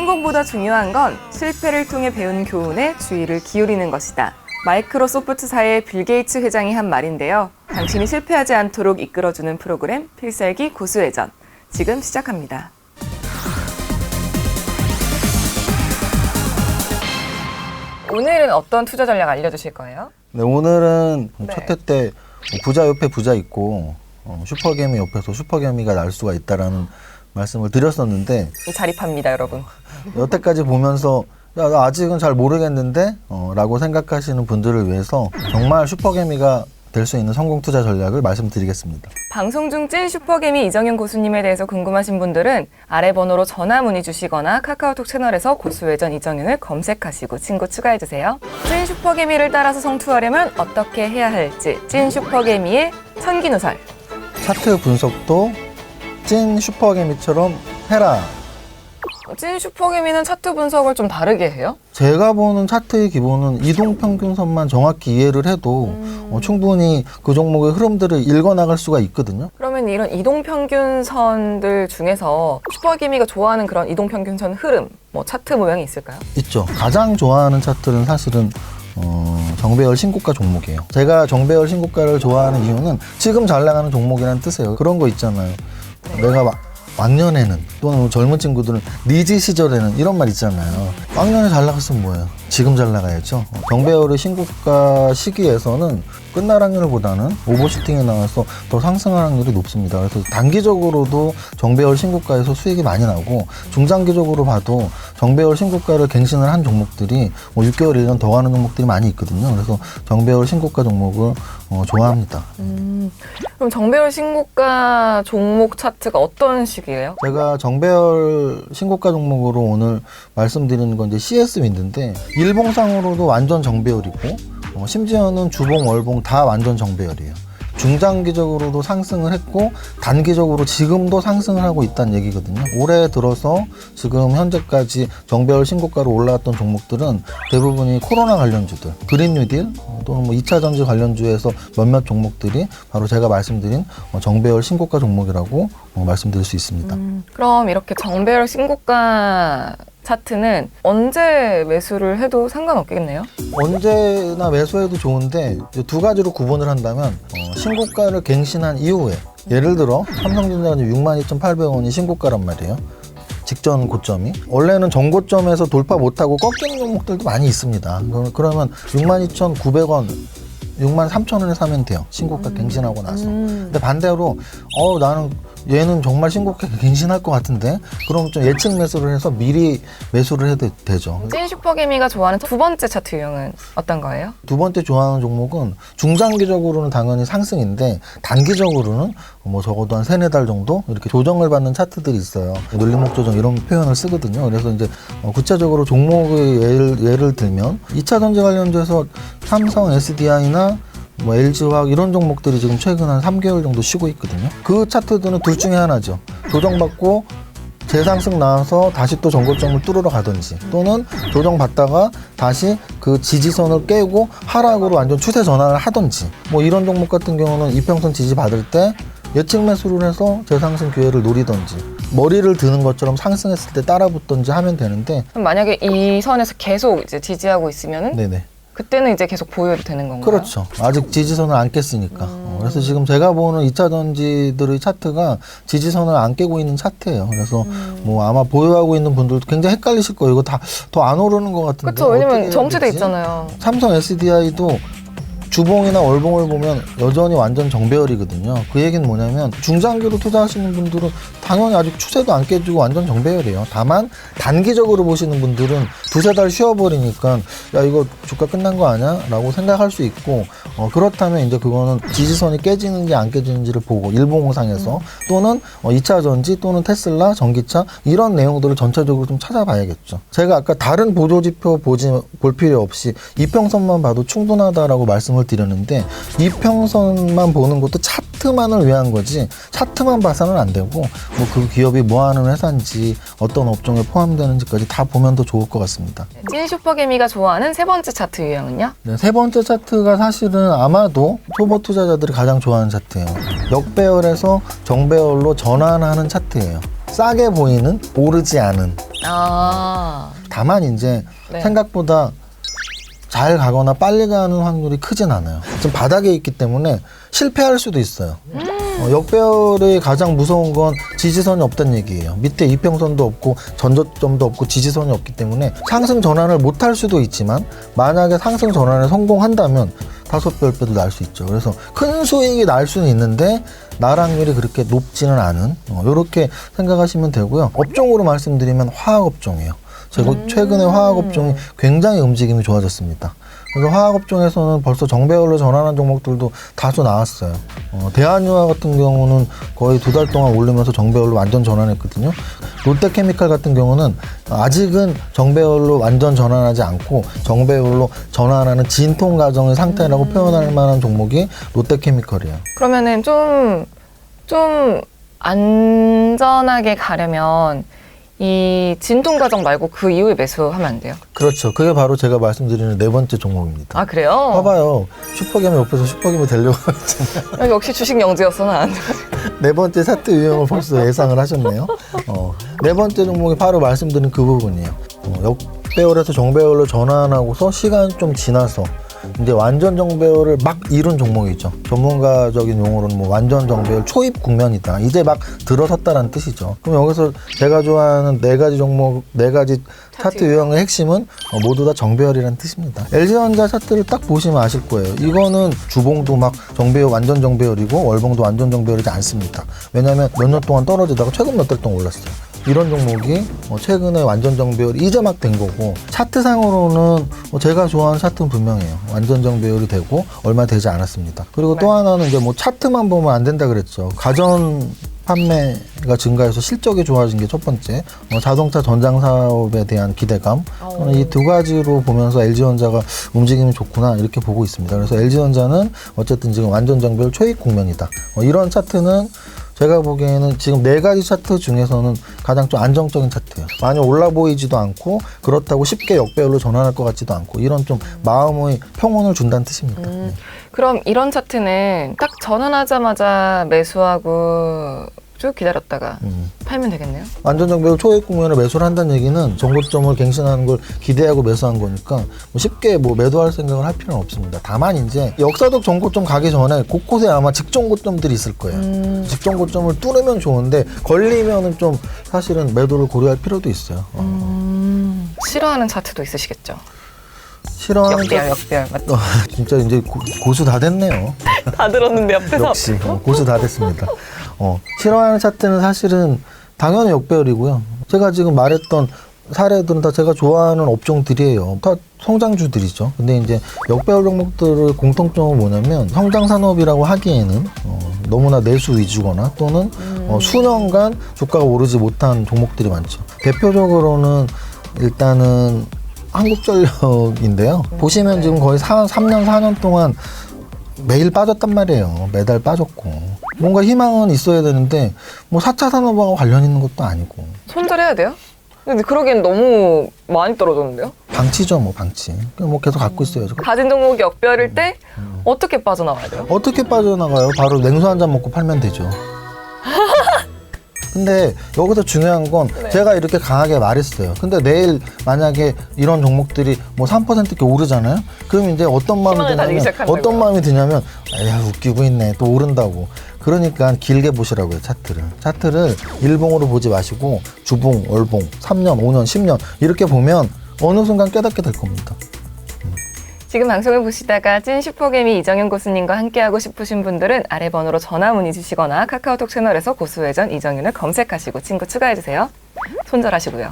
성공보다 중요한 건 실패를 통해 배운 교훈에 주의를 기울이는 것이다. 마이크로소프트사의 빌 게이츠 회장이 한 말인데요. 당신이 실패하지 않도록 이끌어주는 프로그램 필살기 고수회전. 지금 시작합니다. 오늘은 어떤 투자 전략 알려주실 거예요? 네, 오늘은 네. 첫 회 때 부자 옆에 부자 있고 슈퍼개미 옆에서 슈퍼개미가 날 수가 있다라는 말씀을 드렸었는데 자립합니다, 여러분. 여태까지 보면서 야, 나 아직은 잘 모르겠는데 라고 생각하시는 분들을 위해서 정말 슈퍼개미가 될 수 있는 성공 투자 전략을 말씀드리겠습니다. 방송 중 찐 슈퍼개미 이정현 고수님에 대해서 궁금하신 분들은 아래 번호로 전화 문의 주시거나 카카오톡 채널에서 고수회전 이정현을 검색하시고 친구 추가해주세요. 찐 슈퍼개미를 따라서 성투하려면 어떻게 해야 할지 찐 슈퍼개미의 천기누설. 차트 분석도 찐 슈퍼개미처럼 해라. 찐 슈퍼개미는 차트 분석을 좀 다르게 해요? 제가 보는 차트의 기본은 이동평균선만 정확히 이해를 해도 충분히 그 종목의 흐름들을 읽어나갈 수가 있거든요. 그러면 이런 이동평균선들 중에서 슈퍼개미가 좋아하는 그런 이동평균선 흐름, 뭐 차트 모양이 있을까요? 있죠. 가장 좋아하는 차트는 사실은 정배열 신고가 종목이에요. 제가 정배열 신고가를 좋아하는 이유는 지금 잘 나가는 종목이라는 뜻이에요. 그런 거 있잖아요. 내가 왕년에는 또는 젊은 친구들은 리즈 시절에는 이런 말 있잖아요. 왕년에 잘 나갔으면 뭐예요? 지금 잘 나가야죠. 정배열의 신고가 시기에서는 끝날 확률보다는 오버슈팅에 나와서 더 상승할 확률이 높습니다. 그래서 단기적으로도 정배열 신고가에서 수익이 많이 나고 중장기적으로 봐도 정배열 신고가를 갱신을 한 종목들이 6개월, 1년 더 가는 종목들이 많이 있거든요. 그래서 정배열 신고가 종목을 좋아합니다. 그럼 정배열 신고가 종목 차트가 어떤 식이에요? 제가 정배열 신고가 종목으로 오늘 말씀드리는 건 이제 CS-윈드인데 일봉상으로도 완전 정배열이고 심지어는 주봉, 월봉 다 완전 정배열이에요. 중장기적으로도 상승을 했고 단기적으로 지금도 상승을 하고 있다는 얘기거든요. 올해 들어서 지금 현재까지 정배열 신고가로 올라왔던 종목들은 대부분이 코로나 관련주들, 그린 뉴딜 또는 뭐 2차 전지 관련주에서 몇몇 종목들이 바로 제가 말씀드린 정배열 신고가 종목이라고 말씀드릴 수 있습니다. 그럼 이렇게 정배열 신고가 차트는 언제 매수를 해도 상관없겠네요? 언제나 매수해도 좋은데 이제 두 가지로 구분을 한다면 신고가를 갱신한 이후에 예를 들어 삼성전자가 62,800원이 신고가란 말이에요. 직전 고점이 원래는 전고점에서 돌파 못하고 꺾이는 종목들도 많이 있습니다. 그러면 62,900원 63,000원에 사면 돼요. 신고가 갱신하고 나서. 근데 반대로 나는 얘는 정말 신고가 갱신할 것 같은데 그럼 좀 예측 매수를 해서 미리 매수를 해도 되죠. 찐 슈퍼개미가 좋아하는 두 번째 차트 유형은 어떤 거예요? 두 번째 좋아하는 종목은 중장기적으로는 당연히 상승인데 단기적으로는 뭐 적어도 한 3-4달 정도 이렇게 조정을 받는 차트들이 있어요. 눌림목 조정 이런 표현을 쓰거든요. 그래서 이제 구체적으로 종목의 예를 들면 2차 전지 관련주에서 삼성 SDI나 뭐 LG화학 이런 종목들이 지금 최근 한 3개월 정도 쉬고 있거든요. 그 차트들은 둘 중에 하나죠. 조정받고 재상승 나와서 다시 또 전고점을 뚫으러 가든지 또는 조정받다가 다시 그 지지선을 깨고 하락으로 완전 추세 전환을 하든지 뭐 이런 종목 같은 경우는 이평선 지지 받을 때 예측 매수를 해서 재상승 기회를 노리든지 머리를 드는 것처럼 상승했을 때 따라 붙든지 하면 되는데 그럼 만약에 이 선에서 계속 이제 지지하고 있으면은 네네. 그때는 이제 계속 보여도 되는 건가요? 그렇죠. 아직 지지선을 안 깼으니까. 그래서 지금 제가 보는 2차 전지들의 차트가 지지선을 안 깨고 있는 차트예요. 그래서 뭐 아마 보유하고 있는 분들도 굉장히 헷갈리실 거예요. 이거 다 더 안 오르는 것 같은데. 그렇죠. 왜냐면 어떻게 정체돼 되지? 있잖아요. 삼성 SDI도 주봉이나 월봉을 보면 여전히 완전 정배열이거든요. 그 얘기는 뭐냐면 중장기로 투자하시는 분들은 당연히 아직 추세도 안 깨지고 완전 정배열이에요. 다만 단기적으로 보시는 분들은 2-3달 쉬어버리니까 야 이거 주가 끝난 거 아니야? 라고 생각할 수 있고 그렇다면 이제 그거는 지지선이 깨지는지 안 깨지는지를 보고 일봉상에서 또는 2차 전지 또는 테슬라, 전기차 이런 내용들을 전체적으로 좀 찾아봐야겠죠. 제가 아까 다른 보조지표 볼 필요 없이 이평선만 봐도 충분하다라고 말씀을 드렸는데 이평선만 보는 것도 차트만을 위한 거지 차트만 봐서는 안 되고 뭐 그 기업이 뭐 하는 회사인지 어떤 업종에 포함되는지까지 다 보면 더 좋을 것 같습니다. 찐 슈퍼개미가 좋아하는 세 번째 차트 유형은요? 네, 세 번째 차트가 사실은 아마도 초보 투자자들이 가장 좋아하는 차트예요. 역배열에서 정배열로 전환하는 차트예요. 싸게 보이는, 오르지 않은. 아, 다만 이제 네. 생각보다 잘 가거나 빨리 가는 확률이 크진 않아요. 지금 바닥에 있기 때문에 실패할 수도 있어요. 역배열의 가장 무서운 건 지지선이 없다는 얘기예요. 밑에 이평선도 없고 전저점도 없고 지지선이 없기 때문에 상승 전환을 못 할 수도 있지만 만약에 상승 전환에 성공한다면 5배, 10배도 날 수 있죠. 그래서 큰 수익이 날 수는 있는데 날 확률이 그렇게 높지는 않은 이렇게 생각하시면 되고요. 업종으로 말씀드리면 화학업종이에요. 최근에 화학업종이 굉장히 움직임이 좋아졌습니다. 그래서 화학업종에서는 벌써 정배열로 전환한 종목들도 다수 나왔어요. 대한유화 같은 경우는 거의 2달 동안 오르면서 정배열로 완전 전환했거든요. 롯데케미칼 같은 경우는 아직은 정배열로 완전 전환하지 않고 정배열로 전환하는 진통 과정의 상태라고 표현할 만한 종목이 롯데케미칼이에요. 그러면은 좀 안전하게 가려면 이 진통 과정 말고 그 이후에 매수하면 안 돼요? 그렇죠. 그게 바로 제가 말씀드리는 4번째 종목입니다. 아, 그래요? 봐봐요. 슈퍼게임 옆에서 슈퍼게임이 되려고 했잖아요. 역시 주식 영지였어, 난. 4번째 차트 유형을 벌써 예상을 하셨네요. 4번째 종목이 바로 말씀드린 그 부분이에요. 역배열에서 정배열로 전환하고서 시간이 좀 지나서 이제 완전 정배열을 막 이룬 종목이죠. 전문가적인 용어로는 뭐 완전 정배열 초입 국면이다. 이제 막 들어섰다라는 뜻이죠. 그럼 여기서 제가 좋아하는 4가지 종목, 4가지 차트 유형의 핵심은 모두 다 정배열이라는 뜻입니다. LG전자 차트를 딱 보시면 아실 거예요. 이거는 주봉도 막 정배열, 완전 정배열이고 월봉도 완전 정배열이지 않습니다. 왜냐하면 몇 년 동안 떨어지다가 최근 몇 달 동안 올랐어요. 이런 종목이 최근에 완전 정배열이 이제 막 된 거고, 차트상으로는 제가 좋아하는 차트는 분명해요. 완전 정배열이 되고 얼마 되지 않았습니다. 그리고 또 하나는 이제 뭐 차트만 보면 안 된다 그랬죠. 가전 판매가 증가해서 실적이 좋아진 게 첫 번째, 자동차 전장 사업에 대한 기대감, 이 2가지로 보면서 LG전자가 움직임이 좋구나 이렇게 보고 있습니다. 그래서 LG전자는 어쨌든 지금 완전 정배열 초입 국면이다. 이런 차트는 제가 보기에는 지금 4가지 차트 중에서는 가장 좀 안정적인 차트예요. 많이 올라 보이지도 않고 그렇다고 쉽게 역배열로 전환할 것 같지도 않고, 이런 좀 마음의 평온을 준다는 뜻입니다. 네. 그럼 이런 차트는 딱 전환하자마자 매수하고 쭉 기다렸다가 팔면 되겠네요? 완전 정배열 초입 국면에 매수를 한다는 얘기는 정고점을 갱신하는 걸 기대하고 매수한 거니까 쉽게 뭐 매도할 생각을 할 필요는 없습니다. 다만 이제 역사적 정고점 가기 전에 곳곳에 아마 직전고점들이 있을 거예요. 직전고점을 뚫으면 좋은데 걸리면은 좀 사실은 매도를 고려할 필요도 있어요. 싫어하는 차트도 있으시겠죠? 싫어하는 역배열 맞죠? 진짜 이제 고수 다 됐네요. 다 들었는데 옆에서 역시 고수 다 됐습니다. 싫어하는 차트는 사실은 당연히 역배열이고요. 제가 지금 말했던 사례들은 다 제가 좋아하는 업종들이에요. 다 성장주들이죠. 근데 이제 역배열 종목들의 공통점은 뭐냐면 성장 산업이라고 하기에는 너무나 내수 위주거나 또는 수년간 주가가 오르지 못한 종목들이 많죠. 대표적으로는 일단은 한국전력인데요. 보시면 지금 거의 3년, 4년 동안 매일 빠졌단 말이에요. 매달 빠졌고. 뭔가 희망은 있어야 되는데 뭐 4차 산업하고 관련 있는 것도 아니고. 손절해야 돼요? 근데 그러기엔 너무 많이 떨어졌는데요? 방치죠, 뭐 방치. 뭐 계속 갖고 있어야죠. 가진 종목이 역배열일 때 어떻게 빠져나와야 돼요? 어떻게 빠져나가요? 바로 냉수 한 잔 먹고 팔면 되죠. 근데 여기서 중요한 건 제가 이렇게 강하게 말했어요. 근데 내일 만약에 이런 종목들이 뭐 3% 이렇게 오르잖아요? 그럼 이제 어떤 마음이 드냐면 야, 웃기고 있네. 또 오른다고. 그러니까 길게 보시라고 해요, 차트를. 차트를 일봉으로 보지 마시고 주봉, 월봉, 3년, 5년, 10년 이렇게 보면 어느 순간 깨닫게 될 겁니다. 지금 방송을 보시다가 찐 슈퍼개미 이정현 고수님과 함께하고 싶으신 분들은 아래 번호로 전화 문의 주시거나 카카오톡 채널에서 고수회전 이정현을 검색하시고 친구 추가해주세요. 손절하시고요.